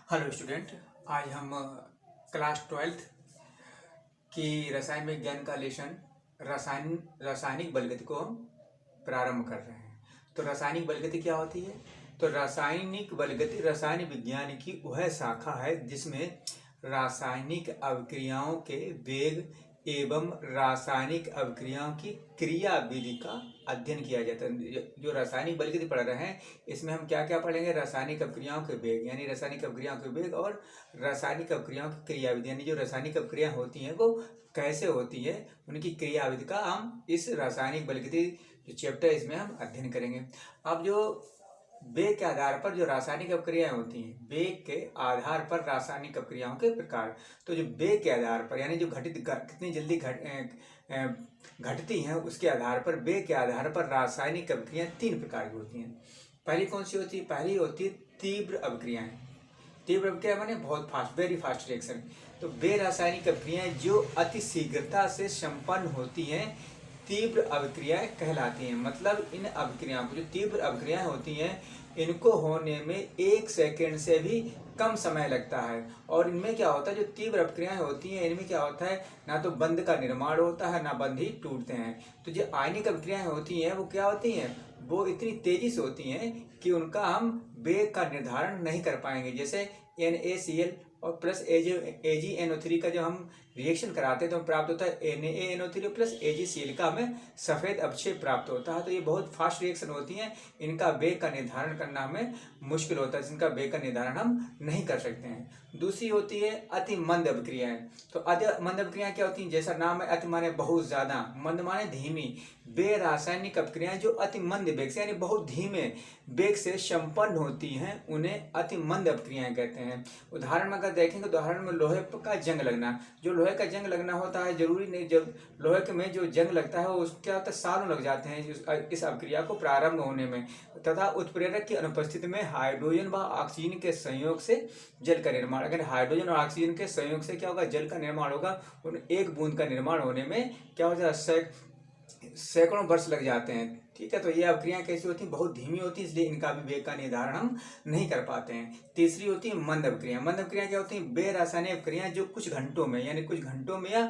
Hello student, आज हम class 12th की रसायन विज्ञान का लेसन रासायनिक बलगति को हम प्रारंभ कर रहे हैं। तो रासायनिक बलगति क्या होती है? तो रासायनिक बलगति रसायन विज्ञान की वह शाखा है जिसमें रासायनिक अभिक्रियाओं के वेग एवं रासायनिक अभिक्रियाओं की क्रिया विधि का अध्ययन किया जाता है। जो रासायनिक बलगति पढ़ रहे हैं इसमें हम क्या क्या पढ़ेंगे? रासायनिक अभिक्रियाओं के वेग यानी रासायनिक अभिक्रियाओं के वेग और रासायनिक अभिक्रियाओं की क्रिया विधि यानी जो रासायनिक अभिक्रिया होती हैं वो कैसे होती है, उनकी क्रिया विधि का हम इस रासायनिक बलगति जो चैप्टर इसमें हम अध्ययन करेंगे। अब जो वेग के आधार पर जो रासायनिक अभिक्रियाएं होती हैं, वेग के आधार पर रासायनिक अभिक्रियाओं के प्रकार। तो जो वेग के आधार पर यानी जो कितनी जल्दी घटती हैं उसके आधार पर वेग के आधार पर रासायनिक अभिक्रियाएं तीन प्रकार की होती हैं। पहली कौन सी होती है? पहली होती है तीव्र अभिक्रियाएं। तीव्र अभिक्रिया माने बहुत फास्ट, वेरी फास्ट रिएक्शन। तो वे रासायनिक अभिक्रियाएं जो अति शीघ्रता से संपन्न होती हैं तीव्र अभिक्रियाएं कहलाती हैं। मतलब इन अभिक्रियाओं को, जो तीव्र अभिक्रियाएं होती हैं, इनको होने में 1 सेकेंड से भी कम समय लगता है। और इनमें क्या होता है, जो तीव्र अभिक्रियाएं होती हैं इनमें क्या होता है, ना तो बंध का निर्माण होता है ना बंध ही टूटते हैं। तो जो आयनिक अभिक्रियाएं होती हैं वो क्या होती हैं, वो इतनी तेजी से होती हैं कि उनका हम वेग का निर्धारण नहीं कर पाएंगे। जैसे NaCl और प्लस AgNO3 का जब हम रिएक्शन कराते हैं तो प्राप्त होता है NaNO3 प्लस AgCl का हमें सफ़ेद अवक्षेप प्राप्त होता है। तो ये बहुत फास्ट रिएक्शन होती हैं, इनका वेग का निर्धारण करना हमें मुश्किल होता है, जिनका वेग का निर्धारण हम नहीं कर सकते हैं। दूसरी होती है अति मंद अभिक्रियाएं। तो अति मंद अभिक्रियाएं क्या होती हैं? जैसा नाम है, अति माने बहुत ज़्यादा, मंद माने धीमी। वे रासायनिक अभिक्रियाएं जो अति मंद वेग से यानी बहुत धीमे वेग से संपन्न होती हैं उन्हें अति मंद अभिक्रियाएं कहते हैं। उदाहरण में अगर देखेंगे, उदाहरण में लोहे का जंग लगना। जो लोहे का जंग लगना होता है, जरूरी नहीं, जब लोहे के में जो जंग लगता है वो क्या होता है, सालों लग जाते हैं इस अभिक्रिया को प्रारंभ होने में। तथा उत्प्रेरक की अनुपस्थिति में हाइड्रोजन व ऑक्सीजन के संयोग से जल का निर्माण। अगर हाइड्रोजन और ऑक्सीजन के संयोग से क्या होगा, जल का निर्माण होगा। उन एक बूंद का निर्माण होने में क्या हो जाता है, सैकड़ों वर्ष लग जाते हैं। ठीक है, तो ये अभिक्रियाएं कैसी होती हैं? बहुत धीमी होती है, इसलिए इनका भी वेग का निर्धारण हम नहीं कर पाते हैं। तीसरी होती है मंद अभिक्रिया। मंद अभिक्रिया क्या होती हैं? वे रासायनिक अभिक्रियाएं जो कुछ घंटों में यानी कुछ घंटों में या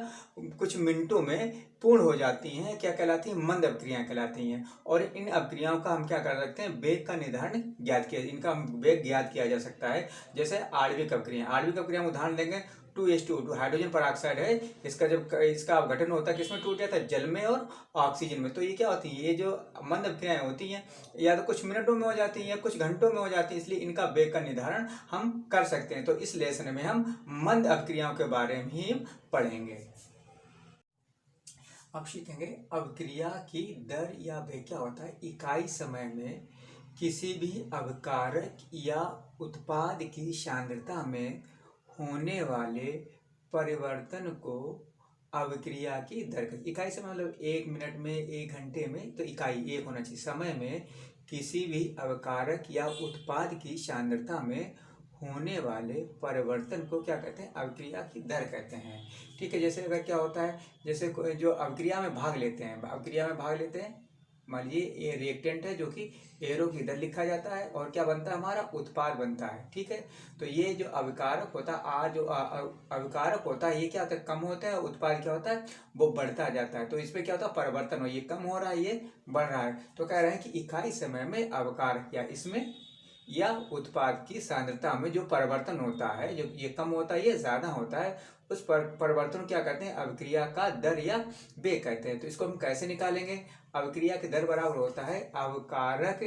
कुछ मिनटों में पूर्ण हो जाती हैं, क्या कहलाती हैं? मंद अभिक्रियाएं कहलाती हैं। और इन अभिक्रियाओं का हम क्या कर सकते हैं? वेग का निर्धारण ज्ञात किया, इनका वेग ज्ञात किया जा सकता है। जैसे आणविक अभिक्रिया। आणविक अभिक्रिया में उदाहरण देंगे 2H2 हाइड्रोजन पर ऑक्साइड है, इसका अपघटन होता है किसमें? टूट जाता है, जल में और ऑक्सीजन में। तो ये क्या होती है, ये जो मंद अभिक्रियाएं होती हैं या तो कुछ मिनटों में हो जाती हैं या कुछ घंटों में हो जाती हैं, इसलिए इनका वेग का निर्धारण हम कर सकते हैं। तो इस लेसन में हम मंद अभिक्रियाओं के बारे में ही पढ़ेंगे। अब सीखेंगे अभिक्रिया की दर या वेग क्या होता है। इकाई समय में किसी भी अभिकारक या उत्पाद की सांद्रता में होने वाले परिवर्तन को अभिक्रिया की दर कहते। इकाई समय मतलब 1 मिनट में, 1 घंटे में, तो इकाई 1 होना चाहिए। समय में किसी भी अभिकारक या उत्पाद की सांद्रता में होने वाले परिवर्तन को क्या कहते हैं? अभिक्रिया की दर कहते हैं। ठीक है, जैसे अगर क्या होता है, जैसे जो अभिक्रिया में भाग लेते हैं, मान लीजिए ये रिएक्टेंट है जो कि एरो की इधर लिखा जाता है और क्या बनता है, हमारा उत्पाद बनता है। ठीक है, तो ये जो अभिकारक होता है, जो अभिकारक होता है, ये क्या होता है, कम होता है। उत्पाद क्या होता है, वो बढ़ता जाता है। तो इस पर क्या होता है, परिवर्तन हो, ये कम हो रहा है, ये बढ़ रहा है। तो कह रहे हैं कि इकाई समय में अभिकारक या इसमें या उत्पाद की सांद्रता में जो परिवर्तन होता है, जो ये कम होता है, ये ज़्यादा होता है, उस परिवर्तन क्या कहते हैं? अभिक्रिया का दर या वेग कहते हैं। तो इसको हम कैसे निकालेंगे? अभिक्रिया की दर बराबर होता है अभिकारक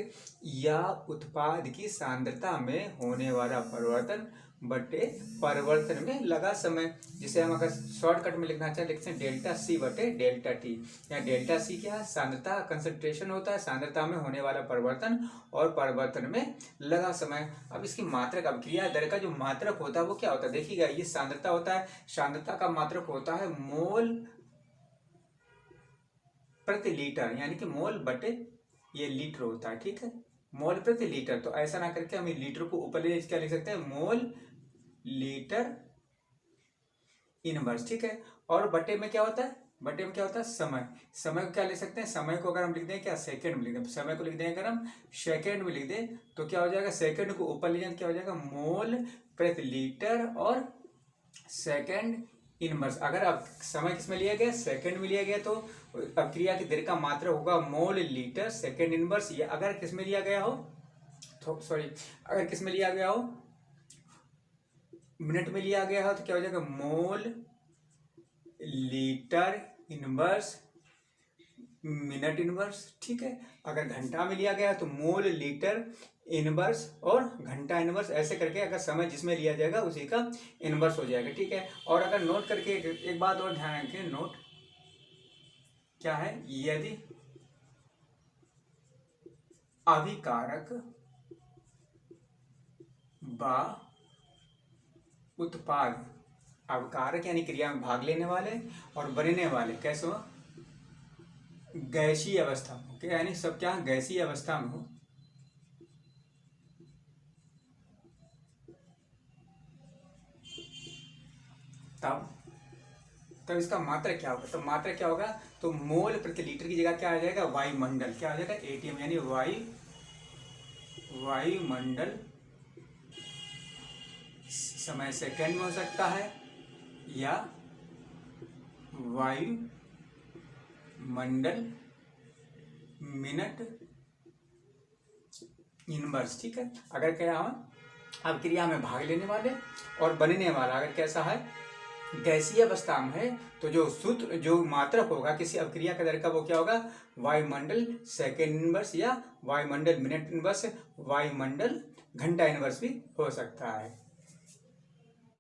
या उत्पाद की सांद्रता में होने वाला परिवर्तन बटे परिवर्तन में लगा समय। जिसे हम अगर शॉर्टकट में लिखना चाहें, लिखते हैं डेल्टा C बटे डेल्टा T। यहाँ डेल्टा C क्या है? सांद्रता, कंसंट्रेशन होता है, सांद्रता में होने वाला परिवर्तन और परिवर्तन में लगा समय। अब इसकी मात्रक, अभिक्रिया दर का जो मात्रक होता है वो क्या होता है? देखिएगा, ये सांद्रता होता है, सांद्रता का मात्रक होता है मोल प्रति लीटर, यानी कि मोल बटे ये लीटर होता है। ठीक है, मोल प्रति लीटर। तो ऐसा ना करके हम लीटर को ऊपर ले क्या लिख सकते हैं? Mole litre inverse. ठीक है, और बटे में क्या होता है? बटे में क्या होता है समय। समय को क्या लिख सकते हैं, समय को अगर हम लिख दें क्या सेकंड में लिख दें, समय को लिख दें अगर हम सेकंड में लिख दें तो क्या हो जाएगा, सेकंड को ऊपर ले जाए क्या हो जाएगा मोल प्रति लीटर और सेकंड इनवर्स। अगर अब समय किस में लिया गया, सेकंड में लिया गया तो अभिक्रिया की दर का मात्रा होगा मोल लीटर सेकंड इनवर्स। या अगर किस में लिया गया हो तो सॉरी अगर किस में लिया गया हो मिनट में लिया गया हो तो क्या हो जाएगा mole litre inverse minute inverse. ठीक है, अगर घंटा में लिया गया तो मोल लीटर इनवर्स और घंटा इनवर्स, ऐसे करके अगर समय जिसमें लिया जाएगा उसी का इनवर्स हो जाएगा। ठीक है, और अगर नोट करके एक बात और ध्यान रखें, नोट क्या है, यदि अभिकारक व उत्पाद, अभिकारक यानी क्रिया में भाग लेने वाले और बनने वाले कैसे हो, गैसीय अवस्था में, ओके, यानी सब क्या गैसीय अवस्था में हो, तब इसका मात्रा क्या होगा, तो मात्रा क्या होगा, तो मोल प्रति लीटर की जगह क्या आ जाएगा वायुमंडल, क्या आ जाएगा एटीएम, यानी वायुमंडल। समय सेकंड में हो सकता है या वायुमंडल मिनट इनवर्स। ठीक है, अगर क्या हो अब क्रिया में भाग लेने वाले और बनने वाला अगर कैसा है गैसीय अवस्था में है तो जो सूत्र जो मात्रक होगा किसी अभिक्रिया का दर का वो क्या होगा वायुमंडल सेकेंड इनवर्स या वायुमंडल मिनट इनवर्स, वायुमंडल घंटा इनवर्स भी हो सकता है।